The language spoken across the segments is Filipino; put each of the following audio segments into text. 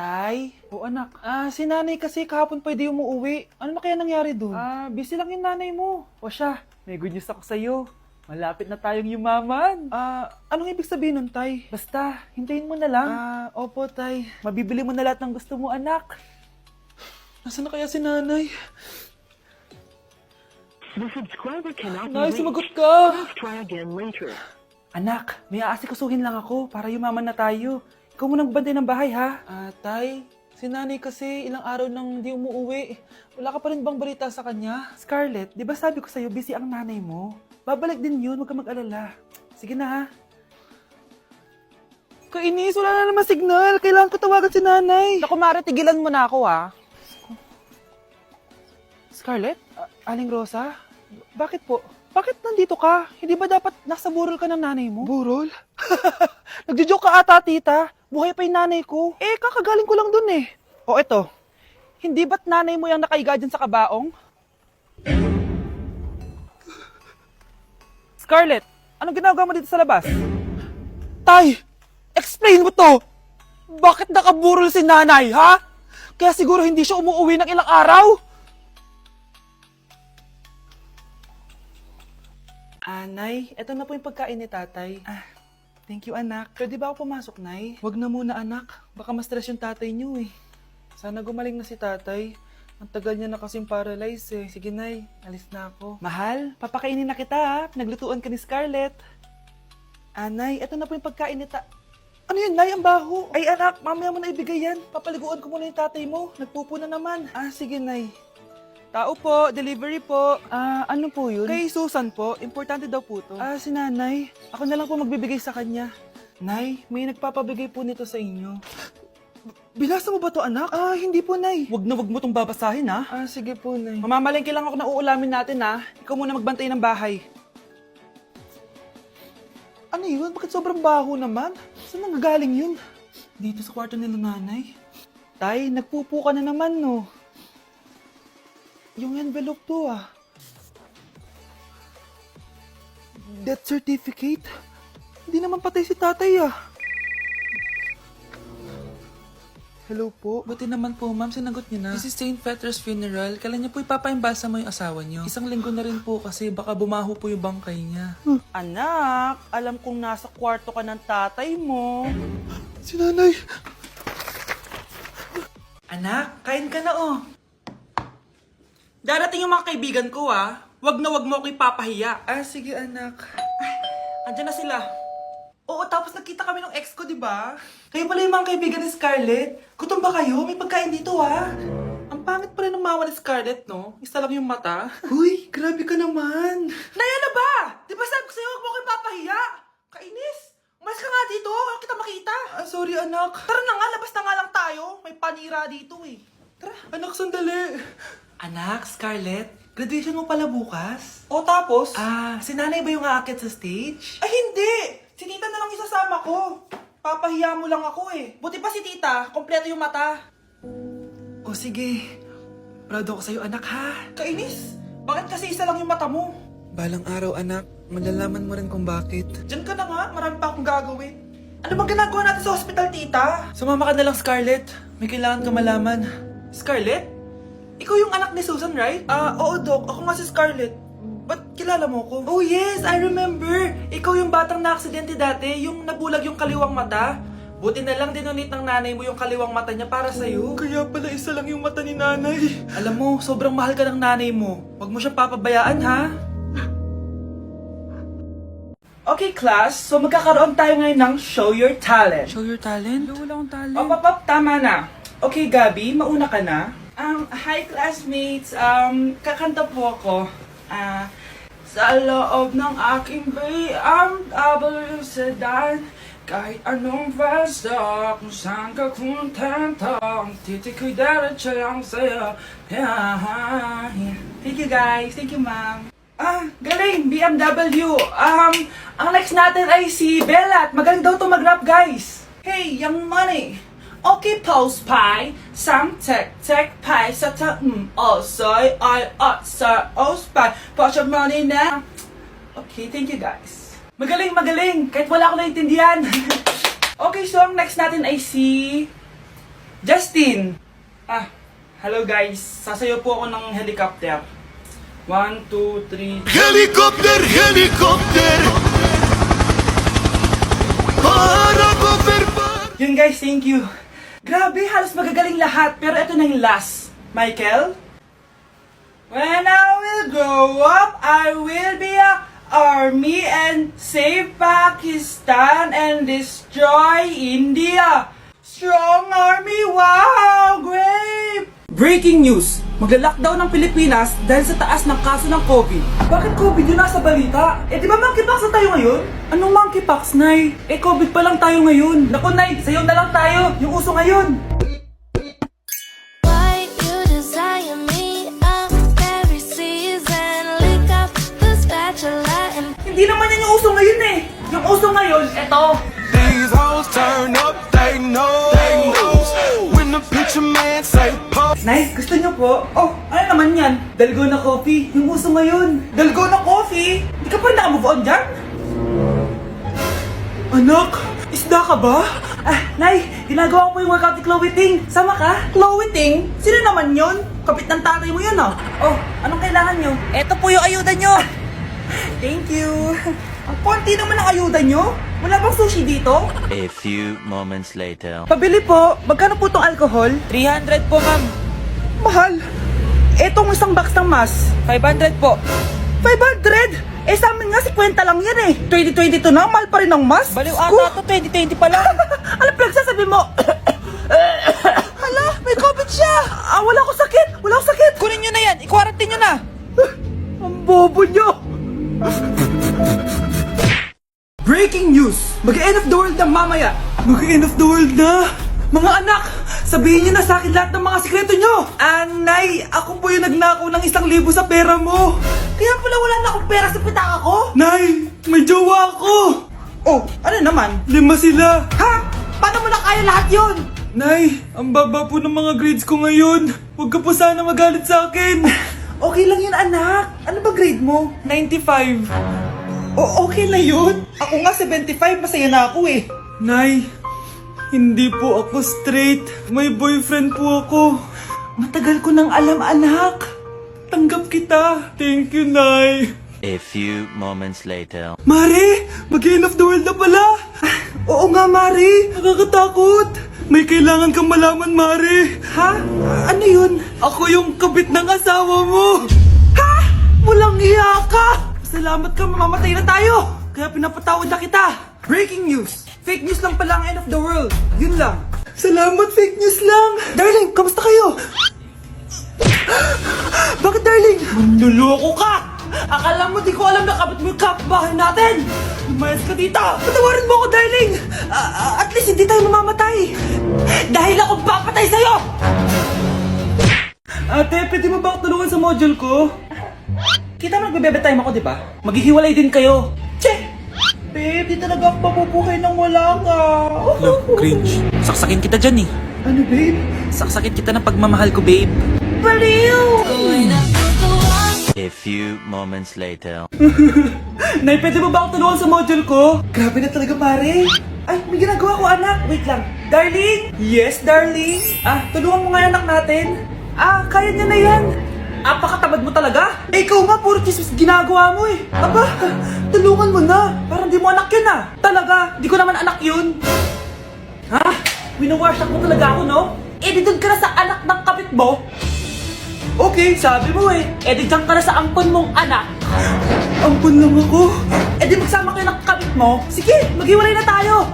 Tay? O anak, si nanay kasi kahapon pwede umuwi. Ano na kaya nangyari dun? Busy lang yung nanay mo. O siya, may good news ako sa'yo. Malapit na tayong yumaman. Anong ibig sabihin nun, Tay? Basta, hintayin mo na lang. Opo, Tay. Mabibili mo na lahat ng gusto mo, anak. Nasaan na kaya si nanay? The subscriber cannot be Nay, reached. sumagot ka! Please try again later. Anak, may aasikasuhin lang ako para yumaman na tayo. Ikaw mo nang bantay ng bahay, ha? Tay, si nanay kasi ilang araw nang di umuwi. Wala ka pa rin bang balita sa kanya? Scarlett, di ba sabi ko sa'yo busy ang nanay mo? Babalik din yun, huwag ka mag-alala. Sige na, ha? Kainis, wala na naman signal. Kailangan ko tawagan si nanay. Naku, Mare, tigilan mo na ako, ha? Scarlett? Aling Rosa? Bakit po? Bakit nandito ka? Hindi ba dapat nasa burol ka ng nanay mo? Burol? Nagjo-joke ka ata, tita. Buhay pa yung nanay ko. Kakagaling ko lang dun eh. O eto, hindi ba't nanay mo yung nakaiga dyan sa kabaong? Scarlett, anong ginagawa mo dito sa labas? Tay, explain mo to! Bakit nakaburol si nanay, ha? Kaya siguro hindi siya umuwi ng ilang araw? Nay, eto na po yung pagkain ni tatay. Thank you, anak. Pwede ba ako pumasok, Nay? Wag na muna, anak. Baka ma-stress yung tatay niyo eh. Sana gumaling na si tatay. Ang tagal niya na kasing paralyzed eh. Sige, Nay. Alis na ako. Mahal, papakainin na kita ha. Naglutuan ka ni Scarlett. Nay, eto na po yung pagkain ni Ano yun, Nay? Ang baho. Ay, anak, mamaya mo na ibigay yan. Papaliguan ko muna yung tatay mo. Nagpupo na naman. Sige, Nay. Tao po, delivery po. Ano po yun? Kay Susan po, importante daw po to. Si nanay, ako na lang po magbibigay sa kanya. Nay, may nagpapabigay po nito sa inyo. Binasa mo ba to, anak? Hindi po, Nay. Wag mo tong babasahin, ha? Sige po, Nay. Mamamalengke lang ako na uulamin natin, ha? Ikaw muna magbantay ng bahay. Ano yun? Bakit sobrang baho naman? Saan nanggagaling yun? Dito sa kwarto nila nanay. Tay, nagpupo ka na naman, no? Yung envelope to, Death certificate? Hindi naman patay si tatay, Hello po. Buti naman po, ma'am. Sinagot niyo na. This is St. Peter's Funeral. Kailan niyo po ipapaimbasa mo yung asawa niyo? Isang linggo na rin po kasi baka bumaho po yung bangkay niya. Anak, alam kong nasa kwarto ka ng tatay mo. Si nanay. Anak, kain ka na, Darating yung mga kaibigan ko, Wag na wag mo ako ipapahiya. Sige, anak. Andyan na sila. Oo, tapos nagkita kami ng ex ko, di ba? Kayo pala yung mga kaibigan ni Scarlett. Gutom ba kayo? May pagkain dito, Ang pangit pa rin ng mama ni Scarlett, no? Isa lang yung mata. Uy, grabe ka naman. Naya na ba? Di ba sabi ko sa'yo, wag mo ako ipapahiya? Kainis. Umalis ka nga dito. Huwag kita makita. Sorry, anak. Tara na nga, labas na nga lang tayo. May panira dito, Tara. Anak, sandali. Anak, Scarlett, graduation mo pala bukas? O tapos? Si nanay ba yung aakyat sa stage? Ay, hindi! Si tita na lang isasama ko. Papahiya mo lang ako Buti pa si tita, kompleto yung mata. O sige, proud ako sa'yo anak ha. Kainis, bakit kasi isa lang yung mata mo? Balang araw anak, malalaman mo rin kung bakit. Diyan ka na nga, marami pa akong gagawin. Ano bang ginagawa natin sa hospital, tita? Sumama ka na lang, Scarlett. May kailangan ka malaman. Scarlett? Ikaw yung anak ni Susan, right? Oo, Doc. Ako nga si Scarlett. Ba't kilala mo ko? Oh, yes! I remember! Ikaw yung batang na-aksidente dati, yung nabulag yung kaliwang mata. Buti na lang dinonate ng nanay mo yung kaliwang mata niya para sa'yo. Kaya pala isa lang yung mata ni nanay. Alam mo, sobrang mahal ka ng nanay mo. Huwag mo siyang papabayaan, ha? Okay, class. So, magkakaroon tayo ngayon ng Show Your Talent. Show Your Talent? Wala akong talent. Op, tama na. Okay, Gabi, mauna ka na. Hi classmates, kakanta po ako. Sa loob ng aking BMW sedan, kahit anong basta, kung saan ka kontento, ang titik ko'y diretso ang saya. Thank you guys, thank you ma'am. Galing, BMW. Ang next natin ay si Bellat. Magaling daw to mag-rap guys. Hey, Young Money. Okay, pose pie, sang tek pie, sa ta soy I sa pie, put your money now. Okay, thank you guys. Magaling, kahit wala ko naintindihan. Okay, so ang next natin ay si Justin! Hello guys. Sasayaw po ako ng helicopter. 1, 2, 3... Helicopter, helicopter. Para gober. Yun guys, thank you. Grabe, halos magagaling lahat. Pero ito na yung last. Michael? When I will grow up, I will be a army and save Pakistan and destroy India. Strong army, wow, great! Breaking news! Magla-lockdown ng Pilipinas dahil sa taas ng kaso ng COVID. Bakit COVID yun nasa balita? Eh di ba monkeypox na tayo ngayon? Anong monkeypox, Nay? Eh COVID pa lang tayo ngayon. Naku, Nay, sayo na lang tayo. Yung uso ngayon. Why you desire me of every season? Lick up the spatula and Hindi naman yan yung uso ngayon eh. Yung uso ngayon, eto. These hoes turn up, they know. When the picture man say pop. Nay, gusto niyo po? Oh, ano naman yan? Dalgona coffee. Yung uso ngayon. Dalgona coffee? Hindi ka pa na-move on dyan? Anak, isda ka ba? Nay, ginagawa ko po yung workout ni Chloe Ting. Sama ka? Chloe Ting? Sino naman yon? Kapit ng tatay mo yun ah. Oh, anong kailangan nyo? Eto po yung ayuda nyo. Thank you. Ang konti naman ang ayuda nyo. Wala bang sushi dito? A few moments later. Pabili po. Magkano po tong alcohol? 300 po, ma'am. Mahal. Etong isang box ng mas. 500 po. 500? Eh sa amin nga 50 lang yan eh. 2022 na, mahal pa rin ang mas. Baliw ata to, 2020 pa lang. Ano pinagsasabi mo? Hala, may COVID siya. Wala ko sakit. Wala ko sakit. Kunin nyo na yan. I-quarantine nyo na. Ang bobo nyo. Breaking news! Mag-end of the world na mamaya! Mag-end of the world na! Mga anak! Sabihin niyo na sa akin lahat ng mga sikreto nyo! Nay, ako po yung nagnakaw ng 1,000 sa pera mo! Kaya pala wala na akong pera sa pitaka ko? Nay, may jowa ako! Oh, ano naman? 5 sila! Ha? Paano mo na kaya lahat yon? Nay, ang baba po ng mga grades ko ngayon. Huwag ka po sana magalit sa akin. Okay lang yun, anak. Ano ba grade mo? 95. Okay na yun. Ako nga 75, masaya na ako eh. Nay, hindi po ako straight. May boyfriend po ako. Matagal ko nang alam, anak. Tanggap kita. Thank you, Nay. A few moments later. Mari, mag-end of the world na pala. Oo nga, Mari. Nakakatakot. May kailangan kang malaman, Mari. Ha? Ano yun? Ako yung kabit ng asawa mo. Ha? Walang iya ka. Salamat ka, mamamatay na tayo! Kaya pinapatawad na kita! Breaking news! Fake news lang pala ang end of the world! Yun lang! Salamat, fake news lang! Darling, kamusta kayo? Bakit, darling? Manluloko ka! Akala mo di ko alam na kapit mo yung kapbahay natin! Lumayas ka dito! Patawarin mo ako, darling! At least hindi tayo mamamatay! Dahil ako papatay sa'yo! Ate, pwede mo ba ako tulungan sa module ko? Kita mo nagbe-bebe time ako, di ba? Maghihiwalay din kayo. Che! Babe, di talaga ako mapupuhay nang wala ka. Cringe. Saksakin kita dyan eh. Ano, babe? Saksakin kita ng pagmamahal ko, babe. Baliw! A few moments later. Nay, pwede mo ba ako tulungan sa module ko? Grabe na talaga, pare. Ay, may ginagawa ko, anak. Wait lang. Darling? Yes, darling? Tulungan mo nga yung anak natin. Kaya niya na yan. Apakatamad mo talaga? Eh, ikaw nga, puro chismis ginagawa mo eh. Aba, tulungan mo na. Parang di mo anak yun ah. Talaga, di ko naman anak yun. Ha? Winawasak mo talaga ako, no? Eh, di dun ka na sa anak ng kapit mo. Okay, sabi mo eh. Eh, di dyan ka na sa ampon mong anak. Ampon lang ako? Eh, di magsama kayo ng kapit mo. Sige, maghiwalay na tayo.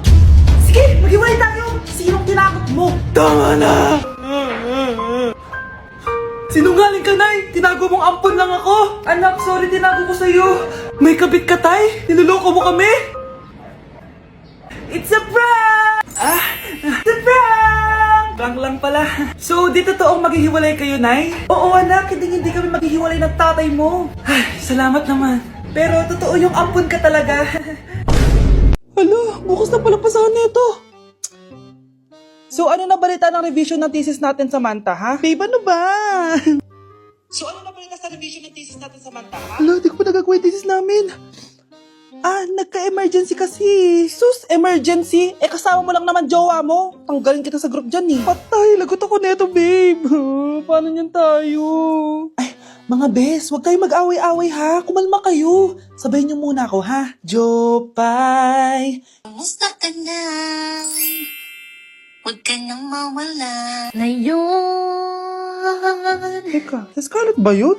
Sige, maghiwalay tayo. Sinong tinakot mo? Tama na! Sinungaling ka, Nay! Tinago mong ampon lang ako! Anak, sorry, tinago ko sa'yo! May kabit ka, Tay? Niloloko mo kami? It's a prank! It's a prank! Prank lang pala. So, di totoong maghihiwalay kayo, Nay? Oo, anak, hindi kami maghihiwalay ng tatay mo. Ay, salamat naman. Pero totoo yung ampon ka talaga. Hala, bukas na palang pasahan nito. So ano na balita ng revision ng thesis natin, Samantha, ha? Babe, ano ba? So ano na balita sa revision ng thesis natin, Samantha, ha? Hala, di ko pa nagagawa yung thesis namin. Nagka-emergency kasi. Sus, emergency? Kasama mo lang naman jowa mo. Tanggalin kita sa group dyan eh. Patay, lagot ako neto, babe. Paano niyan tayo? Ay, mga bes, huwag kayo mag-away-away ha. Kumalma kayo. Sabayin niyo muna ako ha. Jopay. Kumusta ka na? Huwag ka nang mawala. Ngayon, Teka, si Scarlett ba yun?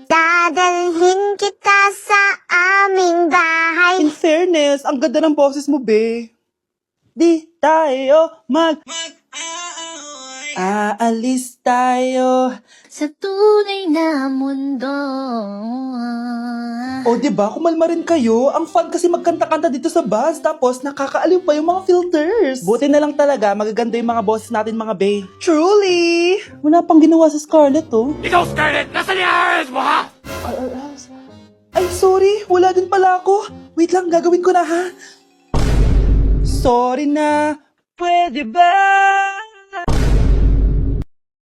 dadalhin kita sa aming bahay. In fairness, ang ganda ng boses mo, be. Di tayo aalis tayo. Sa tunay na mundo. O, diba? Kumalma rin kayo. Ang fun kasi magkanta-kanta dito sa bus. Tapos, nakakaaliw pa yung mga filters. Buti na lang talaga, magaganda yung mga boses natin, mga bae. Truly! Wala pang ginawa sa Scarlett, oh. Ikaw, Scarlett! Nasaan yung RS mo, ha? Ay, sorry. Wala din pala ako. Wait lang, gagawin ko na, ha? Sorry na. Pwede ba?